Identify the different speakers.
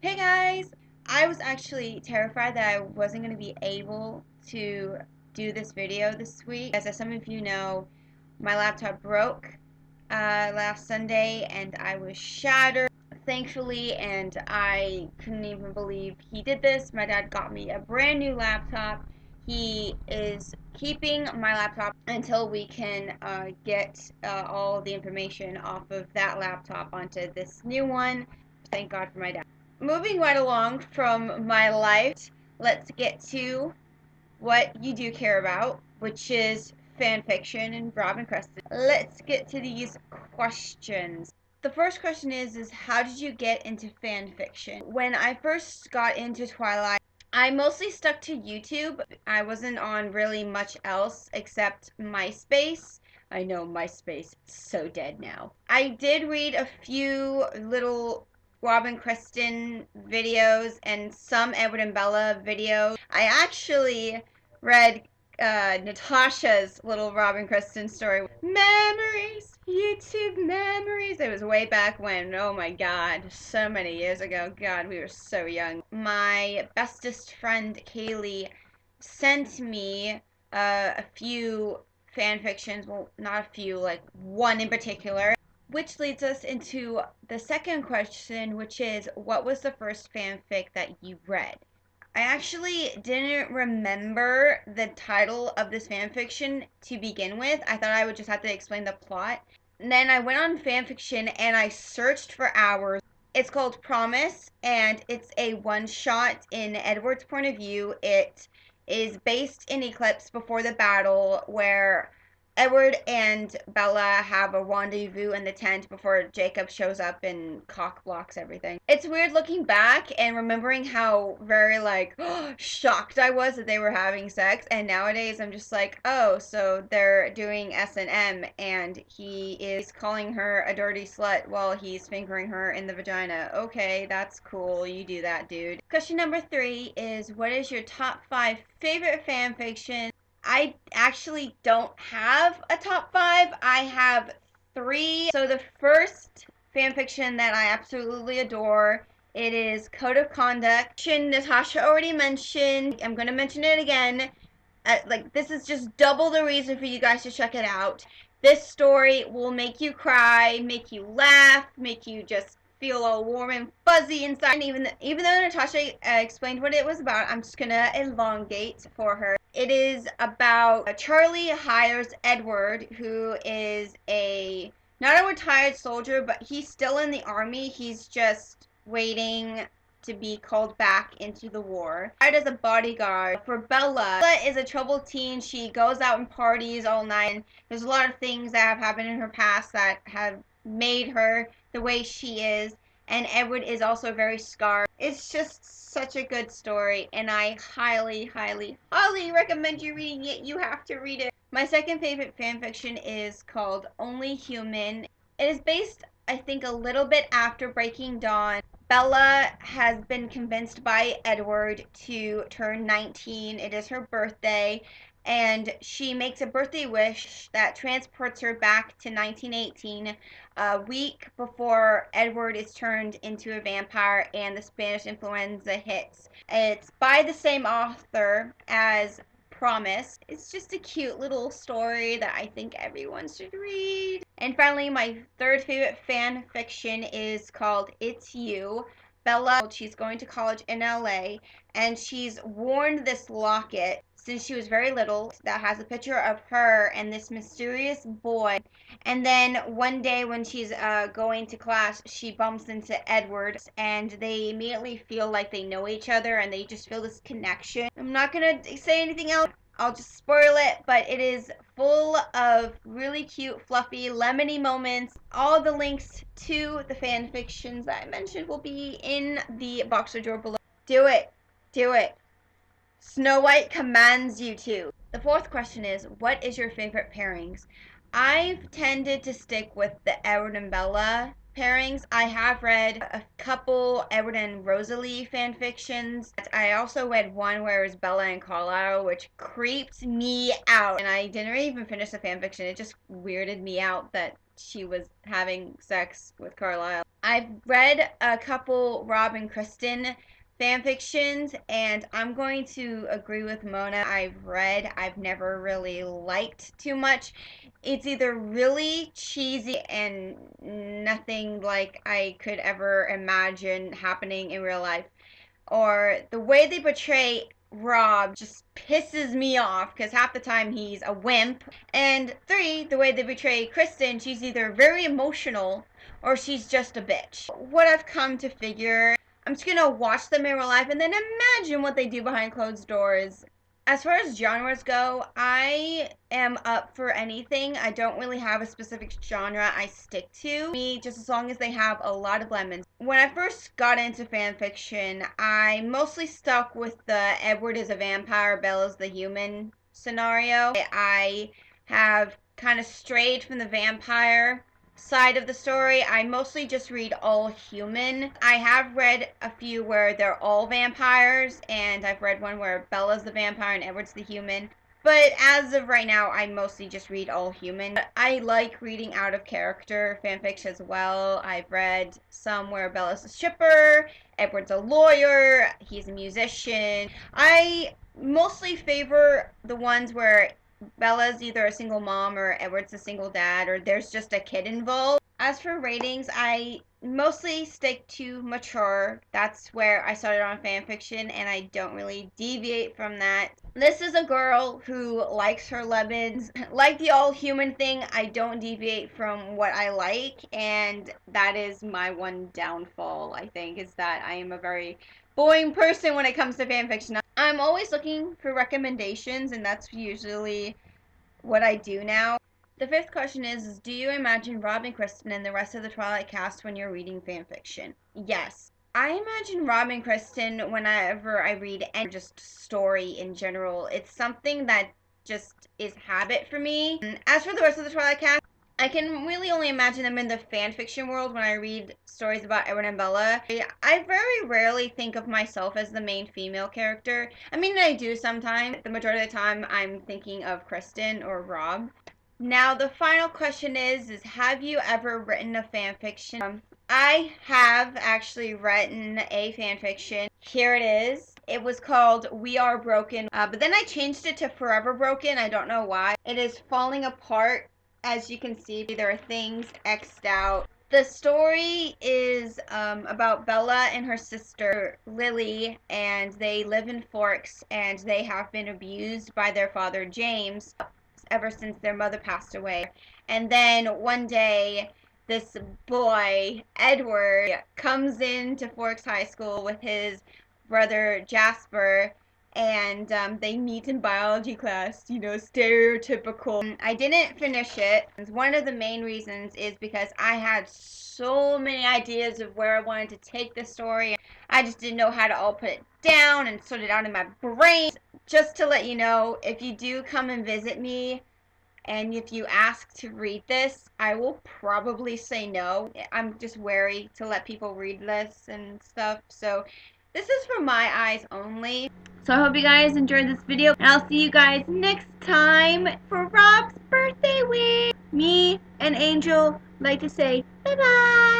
Speaker 1: Hey guys! I was actually terrified that I wasn't going to be able to do this video this week. As some of you know, my laptop broke last Sunday and I was shattered, thankfully, and I couldn't even believe he did this. My dad got me a brand new laptop. He is keeping my laptop until we can get all the information off of that laptop onto this new one. Thank God for my dad. Moving right along from my life, let's get to what you do care about, which is fan fiction and Robin Creston. Let's get to these questions. The first question is how did you get into fan fiction? When I first got into Twilight, I mostly stuck to YouTube. I wasn't on really much else except MySpace. I know MySpace is so dead now. I did read a few little Robin Creston videos and some Edward and Bella videos. I actually read Natasha's little Robin Creston story. Memories, YouTube memories. It was way back when. Oh my God, so many years ago. God, we were so young. My bestest friend Kaylee sent me a few fan fictions. Well, not a few, like one in particular. Which leads us into the second question, which is, what was the first fanfic that you read? I actually didn't remember the title of this fanfiction to begin with. I thought I would just have to explain the plot. And then I went on fanfiction and I searched for hours. It's called Promise, and it's a one-shot in Edward's point of view. It is based in Eclipse before the battle, where Edward and Bella have a rendezvous in the tent before Jacob shows up and cock blocks everything. It's weird looking back and remembering how very shocked I was that they were having sex, and nowadays I'm just like, oh, so they're doing S&M and he is calling her a dirty slut while he's fingering her in the vagina. Okay, that's cool. You do that, dude. Question number 3 is, what is your top 5 favorite fan fiction? I actually don't have a top 5. I have 3. So the first fanfiction that I absolutely adore, it is Code of Conduct. Natasha already mentioned. I'm going to mention it again. This is just double the reason for you guys to check it out. This story will make you cry, make you laugh, make you just feel all warm and fuzzy inside. And even though Natasha explained what it was about, I'm just gonna elongate for her. It is about Charlie hires Edward, who is not a retired soldier, but he's still in the army. He's just waiting to be called back into the war. Hired as a bodyguard for Bella. Bella is a troubled teen. She goes out and parties all night. And there's a lot of things that have happened in her past that have made her the way she is. And Edward is also very scarred. It's just such a good story, and I highly, highly, highly recommend you reading it. You have to read it. My second favorite fanfiction is called Only Human. It is based, I think, a little bit after Breaking Dawn. Bella has been convinced by Edward to turn 19. It is her birthday, and she makes a birthday wish that transports her back to 1918, a week before Edward is turned into a vampire and the Spanish influenza hits. It's by the same author as Promise. It's just a cute little story that I think everyone should read. And finally, my third favorite fan fiction is called It's You. Bella, she's going to college in LA, and she's worn this locket since she was very little that has a picture of her and this mysterious boy. And then one day when she's going to class, she bumps into Edward, and they immediately feel like they know each other, and they just feel this connection. I'm not gonna say anything else. I'll just spoil it, but it is full of really cute, fluffy, lemony moments. All the links to the fan fictions that I mentioned will be in the boxer drawer below. Do it. Do it. Snow White commands you to. The fourth question is, what is your favorite pairings? I've tended to stick with the Edward and Bella pairings. I have read a couple Edward and Rosalie fan fictions. I also read one where it was Bella and Carlisle, which creeped me out. And I didn't even finish the fan fiction. It just weirded me out that she was having sex with Carlisle. I've read a couple Rob and Kristen fan fictions, and I'm going to agree with Mona. I've never really liked too much. It's either really cheesy and nothing like I could ever imagine happening in real life, or the way they portray Rob just pisses me off because half the time he's a wimp. And three, the way they portray Kristen, she's either very emotional or she's just a bitch. What I've come to figure, I'm just gonna watch them in real life and then imagine what they do behind closed doors. As far as genres go, I am up for anything. I don't really have a specific genre I stick to. Me, just as long as they have a lot of lemons. When I first got into fan fiction, I mostly stuck with the Edward is a vampire, Bella's the human scenario. I have kind of strayed from the vampire side of the story. I mostly just read all human. I have read a few where they're all vampires, and I've read one where Bella's the vampire and Edward's the human. But as of right now, I mostly just read all human. I like reading out of character fanfics as well. I've read some where Bella's a stripper, Edward's a lawyer, he's a musician. I mostly favor the ones where Bella's either a single mom or Edward's a single dad or there's just a kid involved. As for ratings, I mostly stick to mature. That's where I started on fanfiction and I don't really deviate from that. This is a girl who likes her lemons. Like the all human thing, I don't deviate from what I like, and that is my one downfall, I think, is that I am a very boring person when it comes to fanfiction. I'm always looking for recommendations, and that's usually what I do now. The fifth question is do you imagine Rob and Kristen and the rest of the Twilight cast when you're reading fanfiction? Yes. I imagine Rob and Kristen whenever I read any just story in general. It's something that just is habit for me. As for the rest of the Twilight cast, I can really only imagine them in the fan fiction world when I read stories about Edward and Bella. I very rarely think of myself as the main female character. I mean, I do sometimes. The majority of the time, I'm thinking of Kristen or Rob. Now, the final question is have you ever written a fan fiction? I have actually written a fan fiction. Here it is. It was called We Are Broken, but then I changed it to Forever Broken. I don't know why. It is falling apart. As you can see, there are things X'd out. The story is about Bella and her sister Lily, and they live in Forks, and they have been abused by their father James ever since their mother passed away. And then one day, this boy, Edward, comes into Forks High School with his brother Jasper, and they meet in biology class, you know, stereotypical. I didn't finish it. One of the main reasons is because I had so many ideas of where I wanted to take the story. I just didn't know how to all put it down and sort it out in my brain. Just to let you know, if you do come and visit me, and if you ask to read this, I will probably say no. I'm just wary to let people read this and stuff. So this is for my eyes only. So I hope you guys enjoyed this video, and I'll see you guys next time for Rob's birthday week. Me and Angel like to say bye-bye.